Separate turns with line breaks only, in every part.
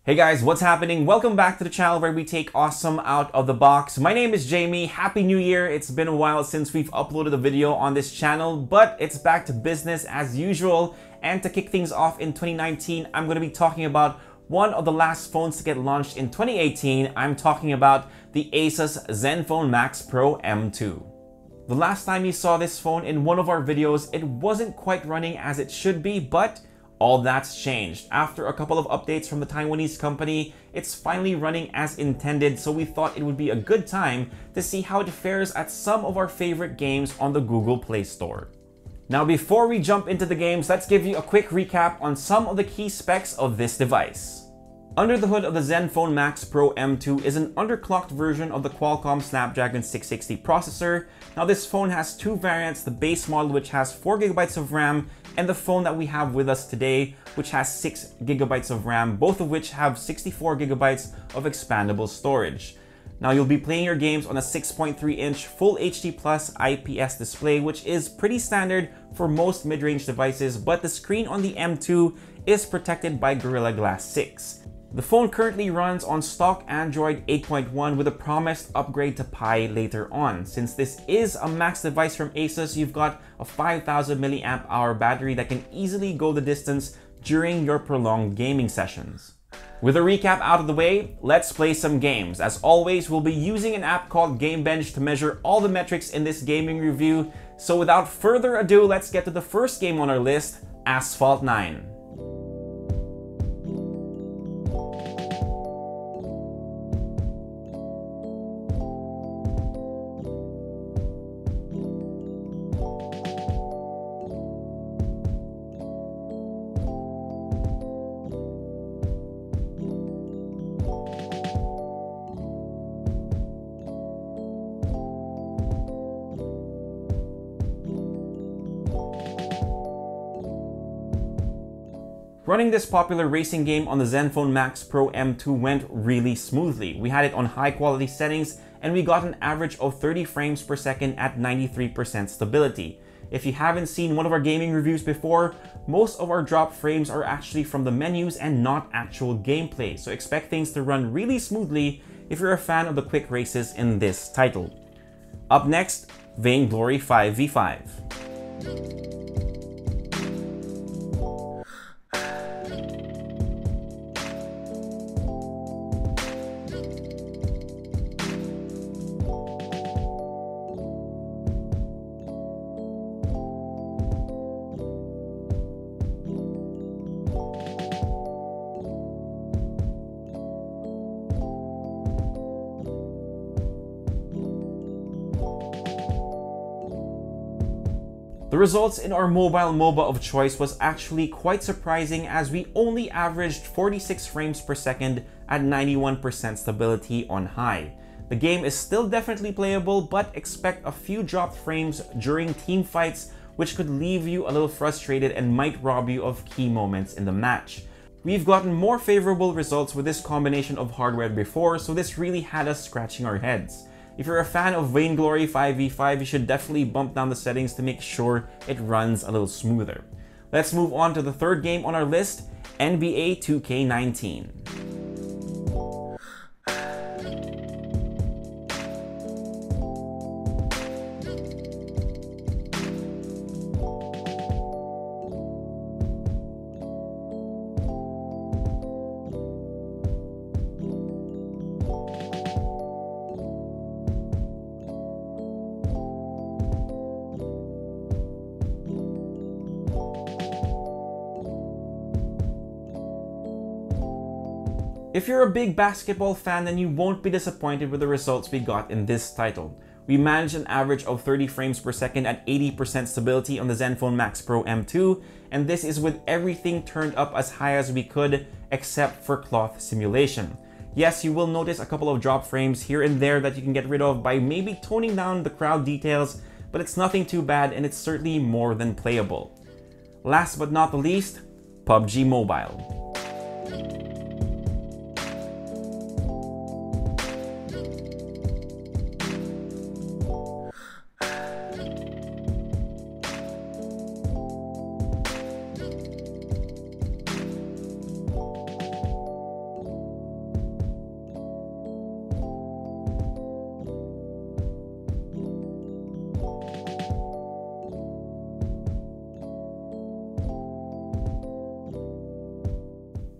Hey guys, what's happening? Welcome back to the channel where we take awesome out of the box. My name is Jamie. Happy New Year. It's been a while since we've uploaded a video on this channel, but it's back to business as usual. And to kick things off in 2019, I'm going to be talking about one of the last phones to get launched in 2018. I'm talking about the Asus Zenfone Max Pro M2. The last time you saw this phone in one of our videos, it wasn't quite running as it should be, but all that's changed. After a couple of updates from the Taiwanese company, it's finally running as intended, so we thought it would be a good time to see how it fares at some of our favorite games on the Google Play Store. Now before we jump into the games, let's give you a quick recap on some of the key specs of this device. Under the hood of the Zenfone Max Pro M2 is an underclocked version of the Qualcomm Snapdragon 660 processor. Now this phone has two variants, the base model which has 4GB of RAM and the phone that we have with us today which has 6GB of RAM, both of which have 64GB of expandable storage. Now you'll be playing your games on a 6.3-inch Full HD Plus IPS display, which is pretty standard for most mid-range devices, but the screen on the M2 is protected by Gorilla Glass 6. The phone currently runs on stock Android 8.1 with a promised upgrade to Pie later on. Since this is a max device from Asus, you've got a 5000 mAh battery that can easily go the distance during your prolonged gaming sessions. With a recap out of the way, let's play some games. As always, we'll be using an app called GameBench to measure all the metrics in this gaming review. So without further ado, let's get to the first game on our list, Asphalt 9. Running this popular racing game on the Zenfone Max Pro M2 went really smoothly. We had it on high quality settings and we got an average of 30 frames per second at 93% stability. If you haven't seen one of our gaming reviews before, most of our drop frames are actually from the menus and not actual gameplay, so expect things to run really smoothly if you're a fan of the quick races in this title. Up next, Vainglory 5v5. The results in our mobile MOBA of choice was actually quite surprising, as we only averaged 46 frames per second at 91% stability on high. The game is still definitely playable, but expect a few dropped frames during team fights, which could leave you a little frustrated and might rob you of key moments in the match. We've gotten more favorable results with this combination of hardware before, so this really had us scratching our heads. If you're a fan of Vainglory 5v5, you should definitely bump down the settings to make sure it runs a little smoother. Let's move on to the third game on our list, NBA 2K19. If you're a big basketball fan, then you won't be disappointed with the results we got in this title. We managed an average of 30 frames per second at 80% stability on the Zenfone Max Pro M2, and this is with everything turned up as high as we could except for cloth simulation. Yes, you will notice a couple of drop frames here and there that you can get rid of by maybe toning down the crowd details, but it's nothing too bad and it's certainly more than playable. Last but not the least, PUBG Mobile.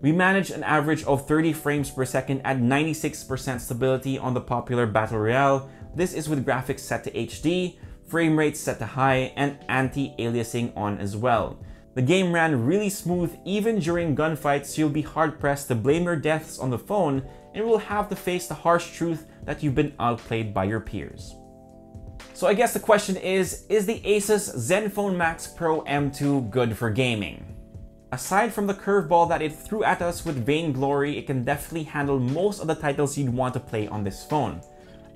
We manage an average of 30 frames per second at 96% stability on the popular Battle Royale. This is with graphics set to HD, frame rates set to high, and anti-aliasing on as well. The game ran really smooth even during gunfights, so you'll be hard-pressed to blame your deaths on the phone, and will have to face the harsh truth that you've been outplayed by your peers. So I guess the question is the Asus Zenfone Max Pro M2 good for gaming? Aside from the curveball that it threw at us with Vainglory, it can definitely handle most of the titles you'd want to play on this phone.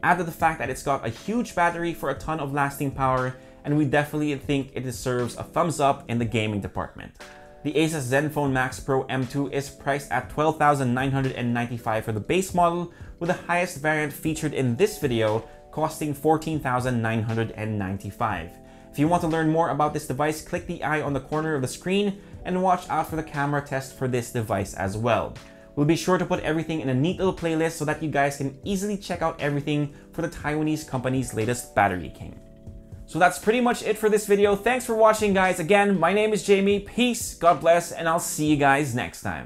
Add to the fact that it's got a huge battery for a ton of lasting power, and we definitely think it deserves a thumbs up in the gaming department. The Asus Zenfone Max Pro M2 is priced at $12,995 for the base model, with the highest variant featured in this video costing $14,995. If you want to learn more about this device, click the eye on the corner of the screen and watch out for the camera test for this device as well. We'll be sure to put everything in a neat little playlist so that you guys can easily check out everything for the Taiwanese company's latest battery king. So that's pretty much it for this video. Thanks for watching, guys. Again, my name is Jamie. Peace, God bless, and I'll see you guys next time.